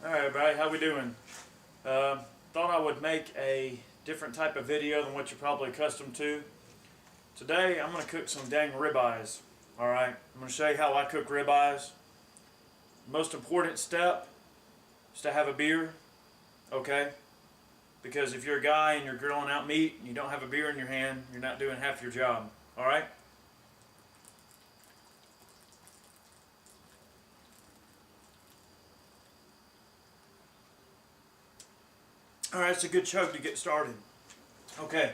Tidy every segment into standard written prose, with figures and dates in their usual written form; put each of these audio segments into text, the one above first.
Alright everybody, how we doing? Thought I would make a different type of video than what you're probably accustomed to. Today I'm going to cook some dang ribeyes. Alright, I'm going to show you how I cook ribeyes. Most important step is to have a beer, okay? Because if you're a guy and you're grilling out meat and you don't have a beer in your hand, you're not doing half your job. Alright? Alright, it's a good chug to get started. Okay,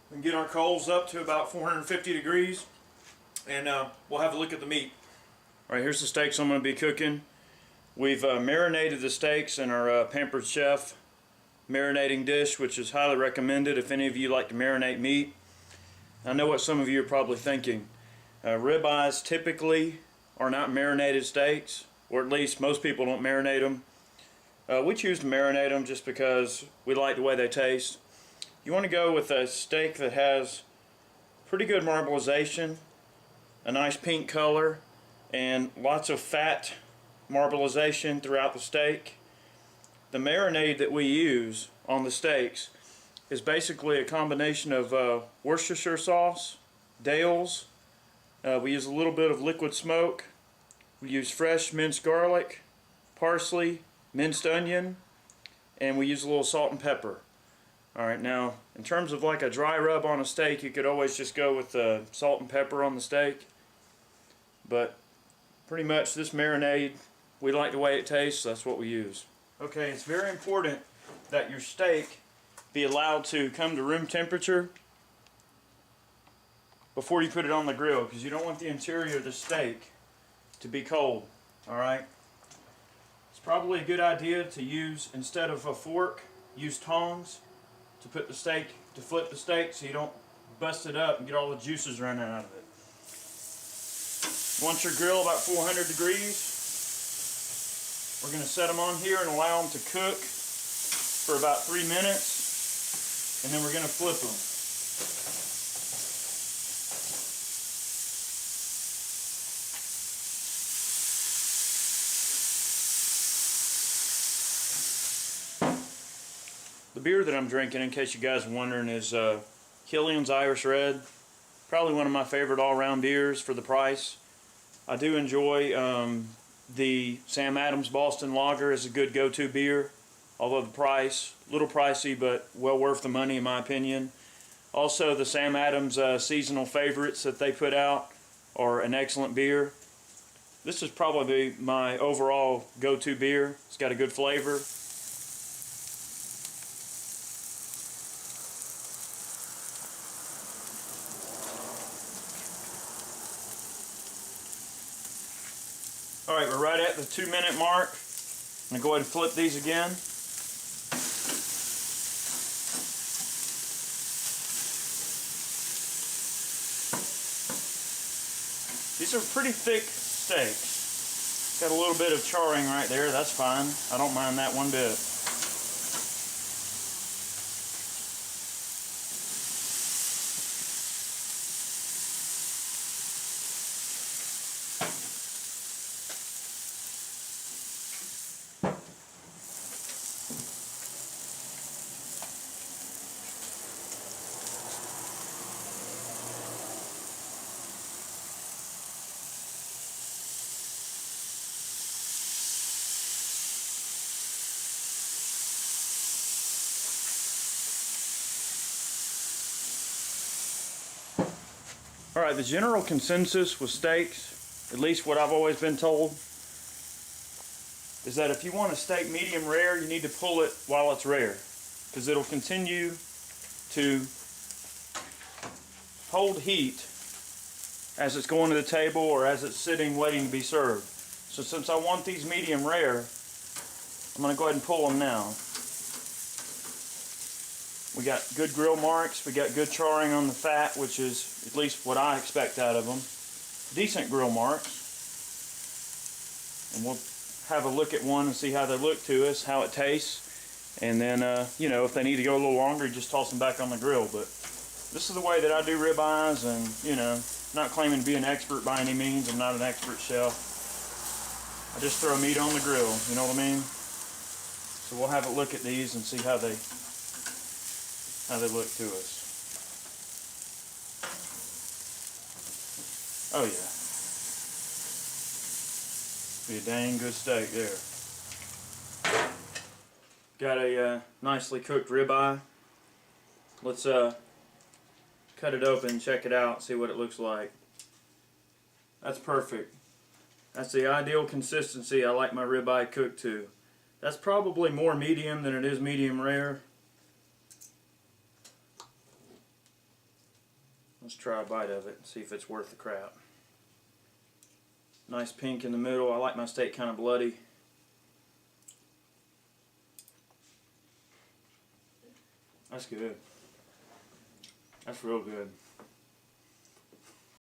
we can get our coals up to about 450 degrees and we'll have a look at the meat. Alright, here's the steaks I'm going to be cooking. We've marinated the steaks in our Pampered Chef marinating dish, which is highly recommended if any of you like to marinate meat. I know what some of you are probably thinking. Ribeyes typically are not marinated steaks, or at least most people don't marinate them. We choose to marinate them just because we like the way they taste. You want to go with a steak that has pretty good marbleization, a nice pink color, and lots of fat marbleization throughout the steak. The marinade that we use on the steaks is basically a combination of Worcestershire sauce, Dale's, we use a little bit of liquid smoke, we use fresh minced garlic, parsley, minced onion, and we use a little salt and pepper. Alright, now in terms of like a dry rub on a steak, you could always just go with salt and pepper on the steak, but pretty much this marinade, we like the way it tastes, so that's what we use. Okay, it's very important that your steak be allowed to come to room temperature before you put it on the grill, because you don't want the interior of the steak to be cold. Alright? It's probably a good idea to use, instead of a fork, use tongs to put the steak, to flip the steak so you don't bust it up and get all the juices running out of it. Once your grill about 400 degrees, we're going to set them on here and allow them to cook for about 3 minutes, and then we're going to flip them. The beer that I'm drinking, in case you guys are wondering, is Killian's Irish Red. Probably one of my favorite all-round beers for the price. I do enjoy the Sam Adams Boston Lager is a good go-to beer, although the price, a little pricey, but well worth the money in my opinion. Also, the Sam Adams seasonal favorites that they put out are an excellent beer. This is probably my overall go-to beer. It's got a good flavor. Alright, we're right at the 2-minute mark. I'm going to go ahead and flip these again. These are pretty thick steaks. Got a little bit of charring right there, that's fine. I don't mind that one bit. Alright, the general consensus with steaks, at least what I've always been told, is that if you want a steak medium rare, you need to pull it while it's rare, because it'll continue to hold heat as it's going to the table or as it's sitting waiting to be served. So since I want these medium rare, I'm going to go ahead and pull them now. We got good grill marks, we got good charring on the fat, which is at least what I expect out of them. Decent grill marks. And we'll have a look at one and see how they look to us, how it tastes. And then, you know, if they need to go a little longer, just toss them back on the grill. But this is the way that I do ribeyes, and, you know, not claiming to be an expert by any means. I'm not an expert chef. I just throw meat on the grill, you know what I mean? So we'll have a look at these and see how they look to us. Oh yeah. Be a dang good steak there. Got a nicely cooked ribeye. Let's cut it open, check it out, see what it looks like. That's perfect. That's the ideal consistency I like my ribeye cooked to. That's probably more medium than it is medium rare. Let's try a bite of it and see if it's worth the crap. Nice pink in the middle. I like my steak kind of bloody. That's good. That's real good.